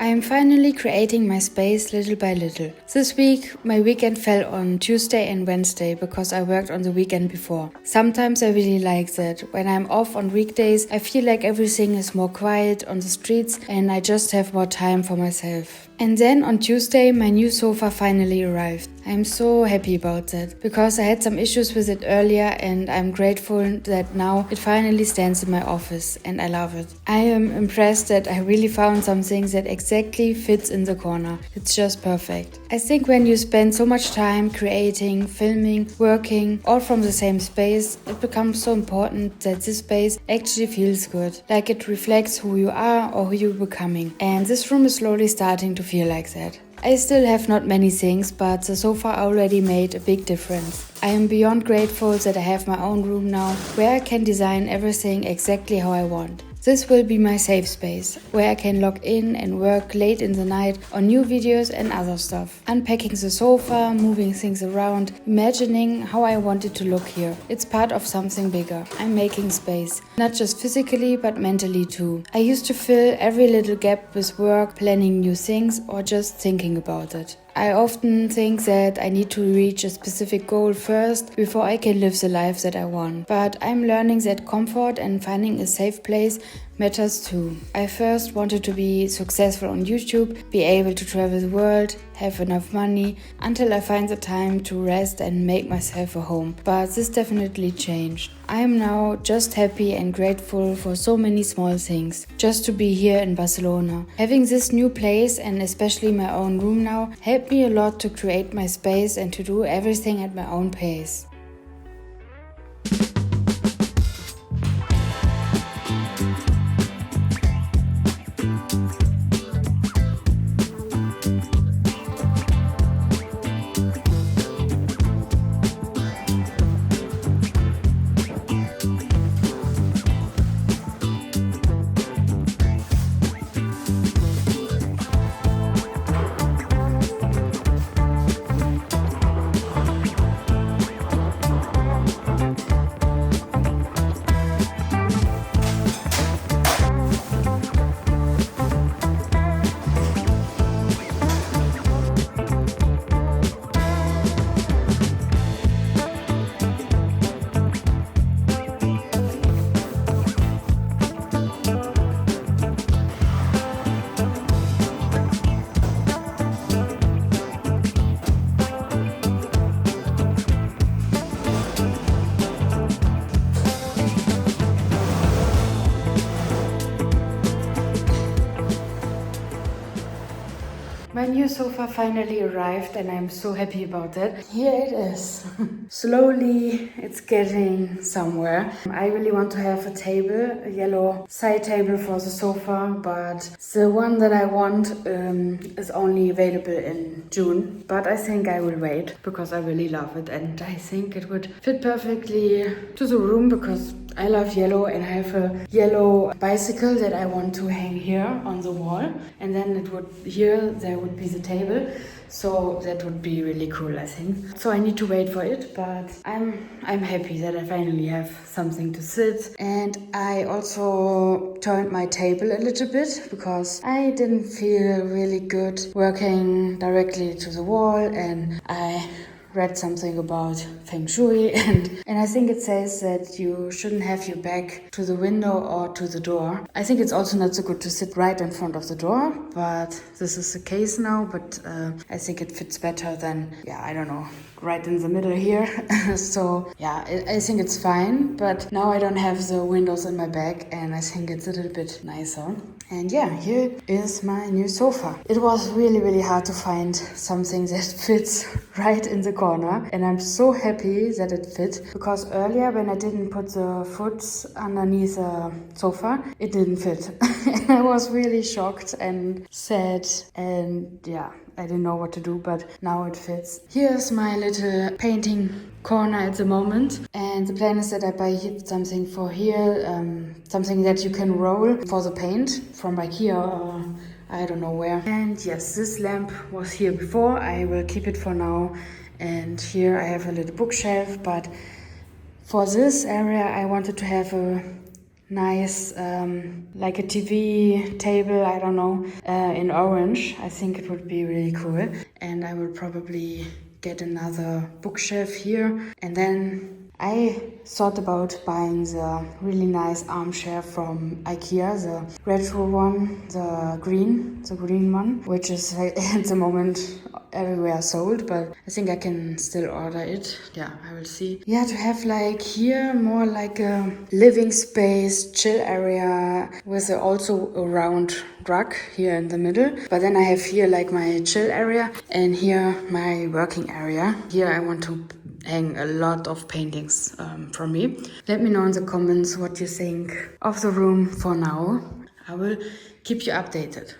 I am finally creating my space little by little. This week, my weekend fell on Tuesday and Wednesday because I worked on the weekend before. Sometimes I really like that. When I'm off on weekdays, I feel like everything is more quiet on the streets and I just have more time for myself. And then on Tuesday, my new sofa finally arrived. I'm so happy about that because I had some issues with it earlier and I'm grateful that now it finally stands in my office and I love it. I am impressed that I really found something that exactly fits in the corner. It's just perfect. I think when you spend so much time creating, filming, working, all from the same space, it becomes so important that this space actually feels good, like it reflects who you are or who you're becoming. And this room is slowly starting to feel like that. I still have not many things, but the sofa already made a big difference. I am beyond grateful that I have my own room now, where I can design everything exactly how I want. This will be my safe space, where I can log in and work late in the night on new videos and other stuff. Unpacking the sofa, moving things around, imagining how I want it to look here. It's part of something bigger. I'm making space, not just physically but mentally too. I used to fill every little gap with work, planning new things or just thinking about it. I often think that I need to reach a specific goal first before I can live the life that I want. But I'm learning that comfort and finding a safe place matters too. I first wanted to be successful on YouTube, be able to travel the world, have enough money, until I find the time to rest and make myself a home. But this definitely changed. I am now just happy and grateful for so many small things. Just to be here in Barcelona. Having this new place and especially my own room now helped me a lot to create my space and to do everything at my own pace. My new sofa finally arrived and I'm so happy about that. Here it is. Slowly it's getting somewhere. I really want to have a table, a yellow side table for the sofa, but the one that I want is only available in June. But I think I will wait because I really love it and I think it would fit perfectly to the room because I love yellow and I have a yellow bicycle that I want to hang here on the wall, and then there would be the table, so that would be really cool, I think. So I need to wait for it, but I'm happy that I finally have something to sit. And I also turned my table a little bit because I didn't feel really good working directly to the wall, and I read something about Feng Shui and I think it says that you shouldn't have your back to the window or to the door. I think it's also not so good to sit right in front of the door, but this is the case now, but I think it fits better than, I don't know, right in the middle here. So I think it's fine, but now I don't have the windows in my back and I think it's a little bit nicer. And here is my new sofa. It was really, really hard to find something that fits right in the corner. And I'm so happy that it fit because earlier when I didn't put the foots underneath the sofa, it didn't fit. And I was really shocked and sad and I didn't know what to do, but now it fits. Here's my little painting corner at the moment, and the plan is that I buy something for here, something that you can roll for the paint from IKEA or I don't know where. And yes, this lamp was here before. I will keep it for now. And here I have a little bookshelf, but for this area I wanted to have a nice, like a TV table, I don't know, in orange. I think it would be really cool. And I would probably get another bookshelf here. And then I thought about buying the really nice armchair from IKEA, the retro one, the green one, which is at the moment everywhere sold, but I think I can still order it. Yeah, I will see. Yeah, to have like here more like a living space, chill area with also a round rug here in the middle. But then I have here like my chill area and here my working area. Here I want to hang a lot of paintings from me. Let me know in the comments what you think of the room for now. I will keep you updated.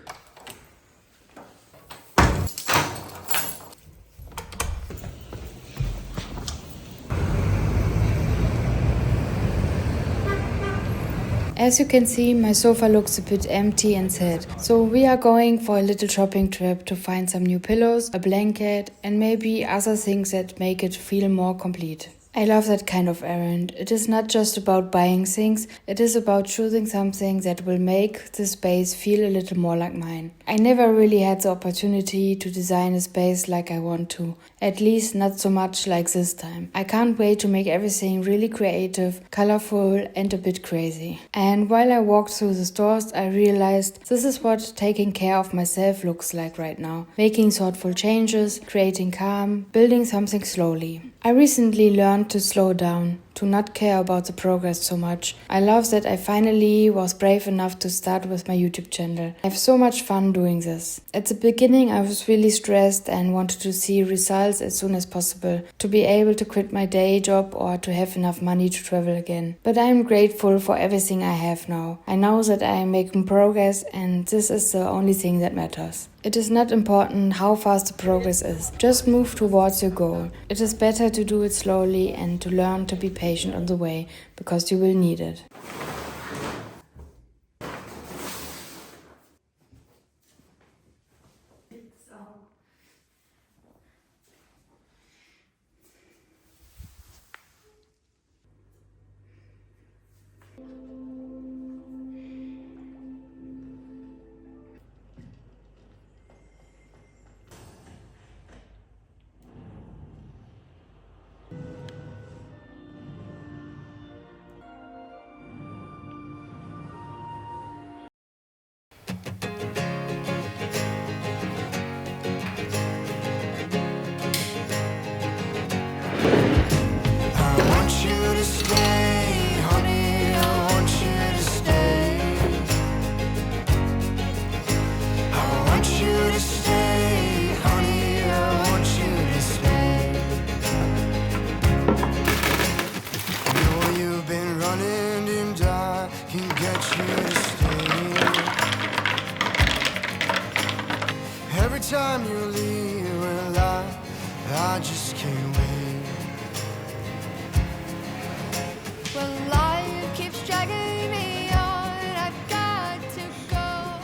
As you can see, my sofa looks a bit empty and sad. So we are going for a little shopping trip to find some new pillows, a blanket, and maybe other things that make it feel more complete. I love that kind of errand. It is not just about buying things, it is about choosing something that will make the space feel a little more like mine. I never really had the opportunity to design a space like I want to, at least not so much like this time. I can't wait to make everything really creative, colorful, and a bit crazy. And while I walked through the stores, I realized this is what taking care of myself looks like right now. Making thoughtful changes, creating calm, building something slowly. I recently learned to slow down, to not care about the progress so much. I love that I finally was brave enough to start with my YouTube channel. I have so much fun doing this. At the beginning I was really stressed and wanted to see results as soon as possible, to be able to quit my day job or to have enough money to travel again. But I am grateful for everything I have now. I know that I am making progress and this is the only thing that matters. It is not important how fast the progress is. Just move towards your goal. It is better to do it slowly and to learn to be patient on the way, because you will need it. Every time you leave, well, I just can't wait. Well, life keeps dragging me on. I've got to go.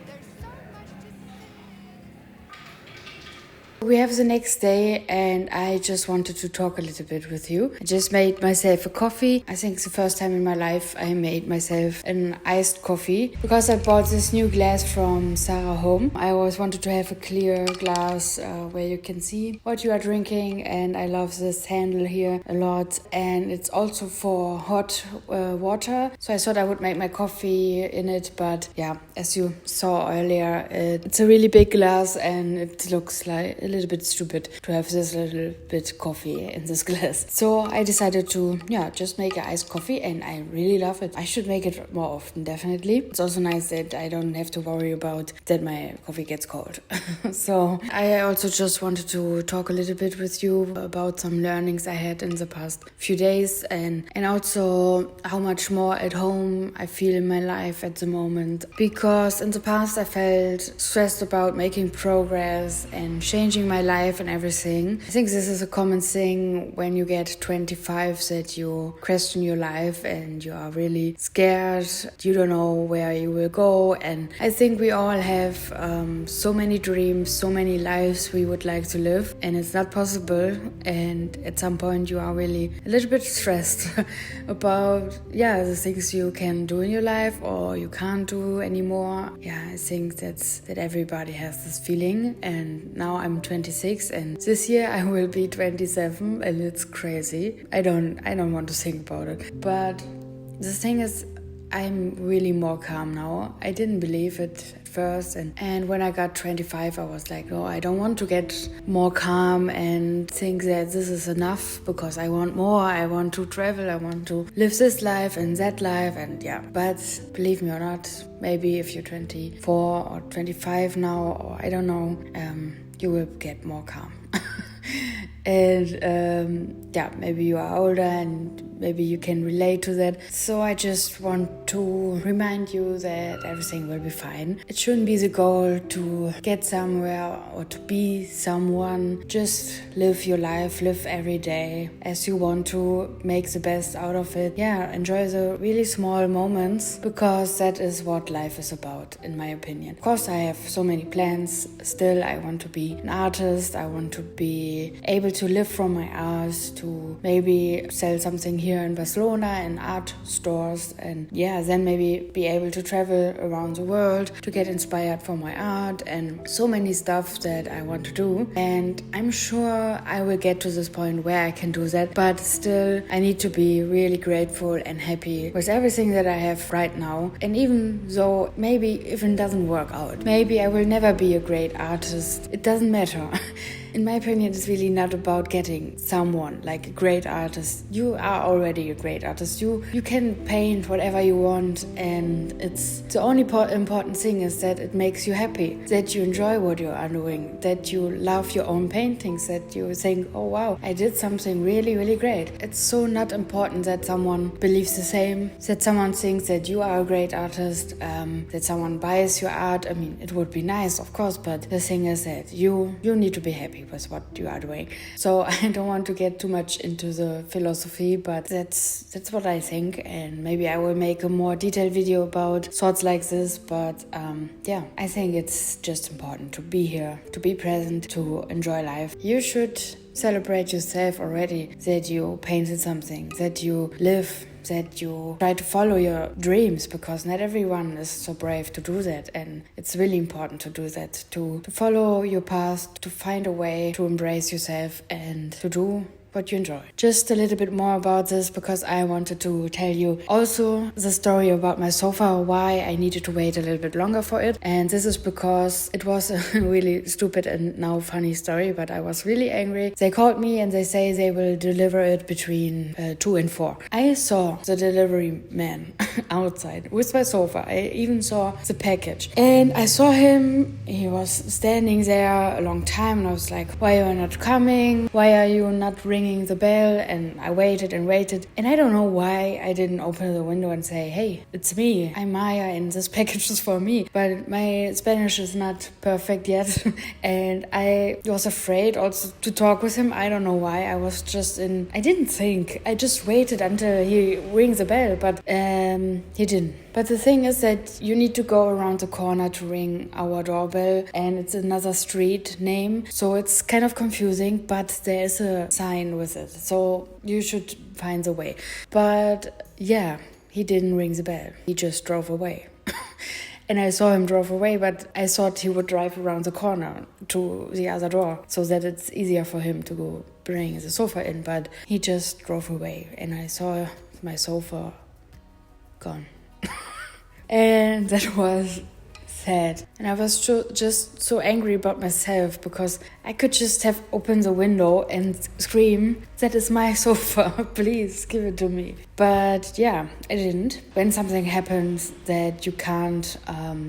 There's so much to say. We have the next day and I just wanted to talk a little bit with you. I just made myself a coffee. I think it's the first time in my life I made myself an iced coffee because I bought this new glass from Sarah Home. I always wanted to have a clear glass where you can see what you are drinking, and I love this handle here a lot, and it's also for hot water. So I thought I would make my coffee in it, but yeah, as you saw earlier, it's a really big glass and it looks like a little bit stupid to have this little bit coffee in this glass. So I decided to just make an iced coffee, and I really love it. I should make it more often, definitely. It's also nice that I don't have to worry about that my coffee gets cold. So I also just wanted to talk a little bit with you about some learnings I had in the past few days, and also how much more at home I feel in my life at the moment. Because in the past I felt stressed about making progress and changing questioning my life and everything. I think this is a common thing when you get 25, that you question your life and you are really scared. You don't know where you will go. And I think we all have so many dreams, so many lives we would like to live, and it's not possible. And at some point you are really a little bit stressed about the things you can do in your life or you can't do anymore. I think that everybody has this feeling. And now I'm 26 and this year I will be 27, and it's crazy. I don't want to think about it. But the thing is, I'm really more calm now. I didn't believe it at first, and when I got 25 I was like, no, I don't want to get more calm and think that this is enough, because I want more. I want to travel, I want to live this life and that life, and but believe me or not, maybe if you're 24 or 25 now, or I don't know, you will get more calm. And maybe you are older and maybe you can relate to that. So I just want to remind you that everything will be fine. It shouldn't be the goal to get somewhere or to be someone. Just live your life, live every day as you want to, make the best out of it. Enjoy the really small moments, because that is what life is about, in my opinion. Of course, I have so many plans. Still, I want to be an artist. I want to be able to live from my art, to maybe sell something here in Barcelona in art stores, and then maybe be able to travel around the world to get inspired for my art, and so many stuff that I want to do. And I'm sure I will get to this point where I can do that, but still I need to be really grateful and happy with everything that I have right now. And even though maybe if it doesn't work out, maybe I will never be a great artist, it doesn't matter. In my opinion, it's really not about getting someone like a great artist. You are already a great artist. You can paint whatever you want, and it's the only important thing is that it makes you happy, that you enjoy what you are doing, that you love your own paintings, that you think, oh wow, I did something really, really great. It's so not important that someone believes the same, that someone thinks that you are a great artist, that someone buys your art. I mean, it would be nice, of course, but the thing is that you need to be happy with what you are doing. So I don't want to get too much into the philosophy, but that's what I think, and maybe I will make a more detailed video about thoughts like this. But I think it's just important to be here, to be present, to enjoy life. You should celebrate yourself already, that you painted something, that you live, that you try to follow your dreams, because not everyone is so brave to do that, and it's really important to do that, to follow your path, to find a way to embrace yourself and to do what you enjoy. Just a little bit more about this, because I wanted to tell you also the story about my sofa, why I needed to wait a little bit longer for it. And this is because it was a really stupid and now funny story, but I was really angry. They called me and they say they will deliver it between 2 and 4. I saw the delivery man outside with my sofa. I even saw the package, and I saw him. He was standing there a long time, and I was like, why are you not coming? Why are you not ringing the bell? And I waited and waited, and I don't know why I didn't open the window and say, hey, it's me, I'm Maya, and this package is for me. But my Spanish is not perfect yet and I was afraid also to talk with him. I don't know why. I didn't think. I just waited until he rings the bell, but he didn't. But the thing is that you need to go around the corner to ring our doorbell, and it's another street name, so it's kind of confusing, but there is a sign with it, so you should find the way. But he didn't ring the bell. He just drove away. And I saw him drove away, but I thought he would drive around the corner to the other door so that it's easier for him to go bring the sofa in, but he just drove away, and I saw my sofa gone. And that was sad. And I was just so angry about myself, because I could just have opened the window and scream, that is my sofa, please give it to me. But I didn't. When something happens that you can't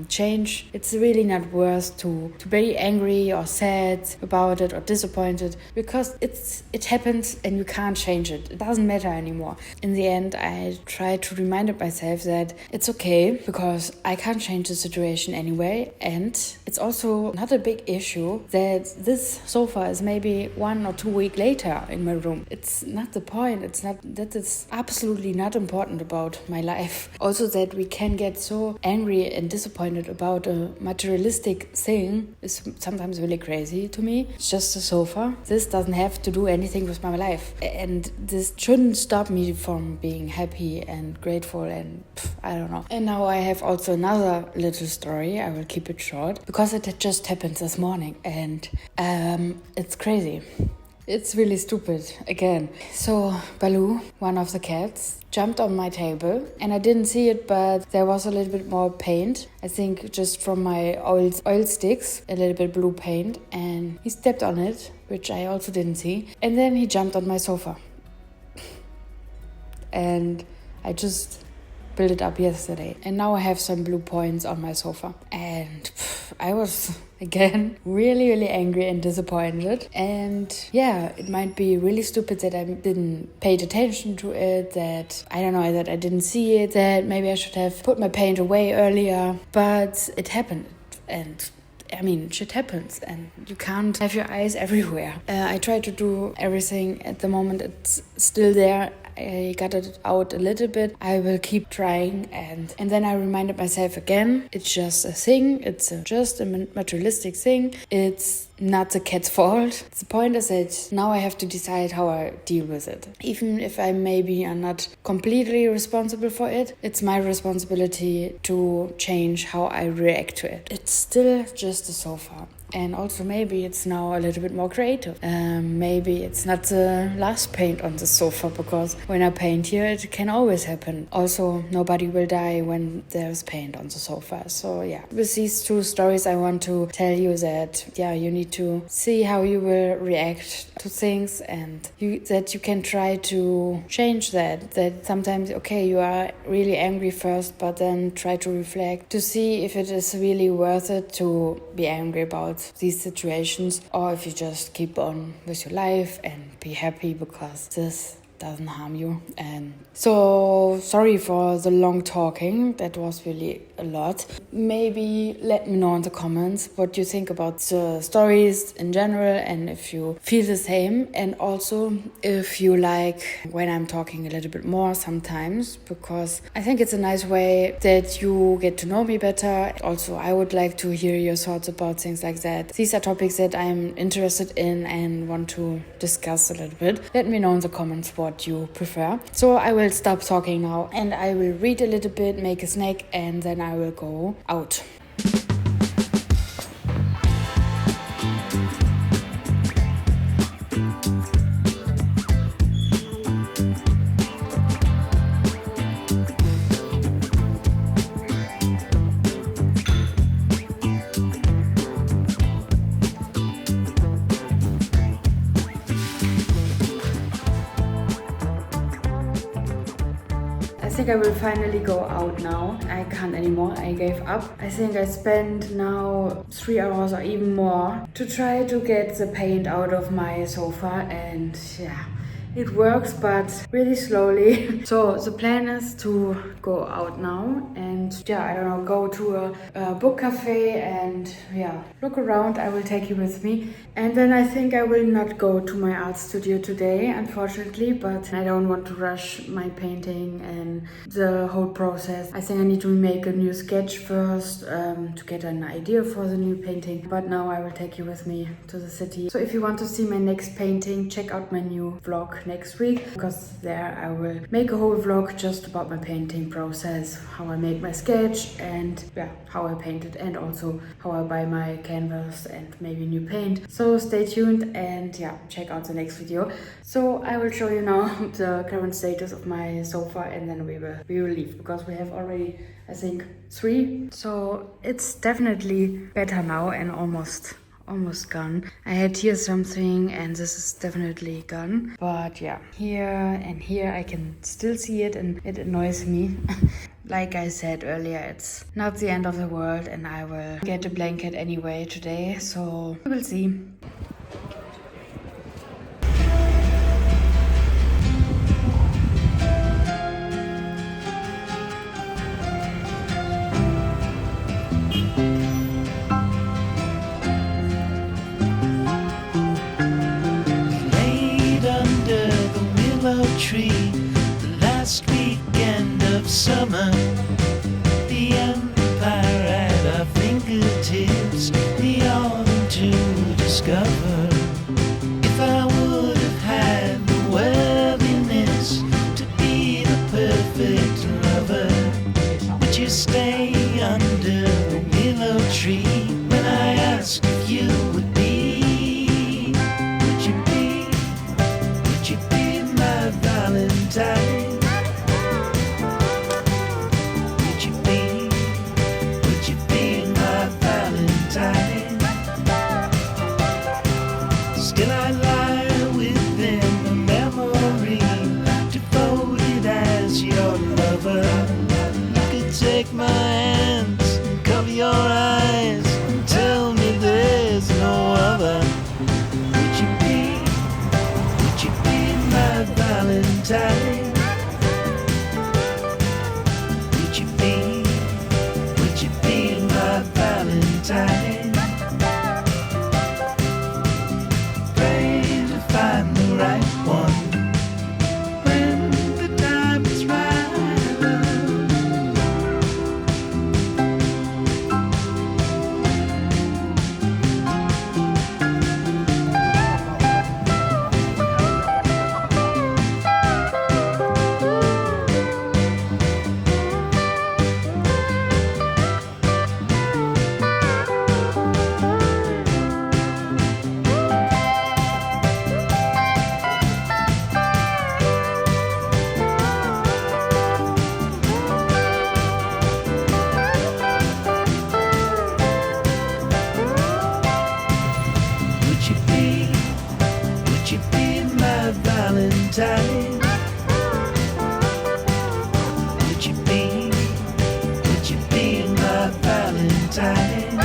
change, it's really not worth to be angry or sad about it or disappointed, because it happens and you can't change it. It doesn't matter anymore. In the end, I tried to remind myself that it's okay, because I can't change the situation anyway, and it's also not a big issue that this this sofa is maybe 1 or 2 weeks later in my room. It's not the point. That is absolutely not important about my life. Also, that we can get so angry and disappointed about a materialistic thing is sometimes really crazy to me. It's just a sofa. This doesn't have to do anything with my life. And this shouldn't stop me from being happy and grateful and I don't know. And now I have also another little story. I will keep it short because it had just happened this morning and it's crazy. It's really stupid again. So Baloo, one of the cats, jumped on my table and I didn't see it, but there was a little bit more paint. I think just from my oil sticks, a little bit blue paint, and he stepped on it, which I also didn't see. And then he jumped on my sofa. And I just built it up yesterday. And now I have some blue points on my sofa. And I was, again, really, really angry and disappointed. And yeah, it might be really stupid that I didn't pay attention to it, that I didn't see it, that maybe I should have put my paint away earlier. But it happened. And I mean, shit happens and you can't have your eyes everywhere. I try to do everything. At the moment, it's still there. I got it out a little bit. I will keep trying and then I reminded myself again, it's just a thing. It's just a materialistic thing. It's not the cat's fault. The point is that now I have to decide how I deal with it. Even if I maybe are not completely responsible for it, it's my responsibility to change how I react to it. It's still just a sofa. And also maybe it's now a little bit more creative. Maybe it's not the last paint on the sofa, because when I paint here, it can always happen. Also, nobody will die when there's paint on the sofa. So yeah, with these two stories, I want to tell you that, yeah, you need to see how you will react to things and that you can try to change that. That sometimes, okay, you are really angry first, but then try to reflect to see if it is really worth it to be angry about these situations, or if you just keep on with your life and be happy because this doesn't harm you. And so sorry for the long talking, that was really a lot. Maybe let me know in the comments what you think about the stories in general and if you feel the same, and also if you like when I'm talking a little bit more sometimes, because I think it's a nice way that you get to know me better. Also, I would like to hear your thoughts about things like that. These are topics that I'm interested in and want to discuss a little bit. Let me know in the comments what you prefer. So I will stop talking now and I will read a little bit, make a snack, and then I will go out. I think I will finally go out now. I can't anymore. I gave up. I think I spent now 3 hours or even more to try to get the paint out of my sofa, and yeah, it works, but really slowly. So the plan is to go out now and yeah, I don't know, go to a book cafe and yeah, look around. I will take you with me. And then I think I will not go to my art studio today, unfortunately, but I don't want to rush my painting and the whole process. I think I need to make a new sketch first to get an idea for the new painting. But now I will take you with me to the city. So if you want to see my next painting, check out my new vlog next week, because there I will make a whole vlog just about my painting process, how I make my sketch and yeah, how I paint it, and also how I buy my canvas and maybe new paint. So stay tuned and yeah, check out the next video. So I will show you now the current status of my sofa, and then we will leave, because we have already, I think, 3. So it's definitely better now and almost gone. I had here something and this is definitely gone, but yeah, here and here I can still see it and it annoys me. Like I said earlier, it's not the end of the world and I will get a blanket anyway today, so we will see. summer, the empire at our fingertips, the autumn to discover. If I would have had the worthiness to be the perfect lover, would you stay under the willow tree when I asked if you would be? Would you be my Valentine? Still I lie within the memory, devoted as your lover. You could take my hands and cover your eyes and tell me there's no other. Would you be my Valentine? Would you be my Valentine? Find the right one when the time is right. Would you be my Valentine? Would you be my Valentine?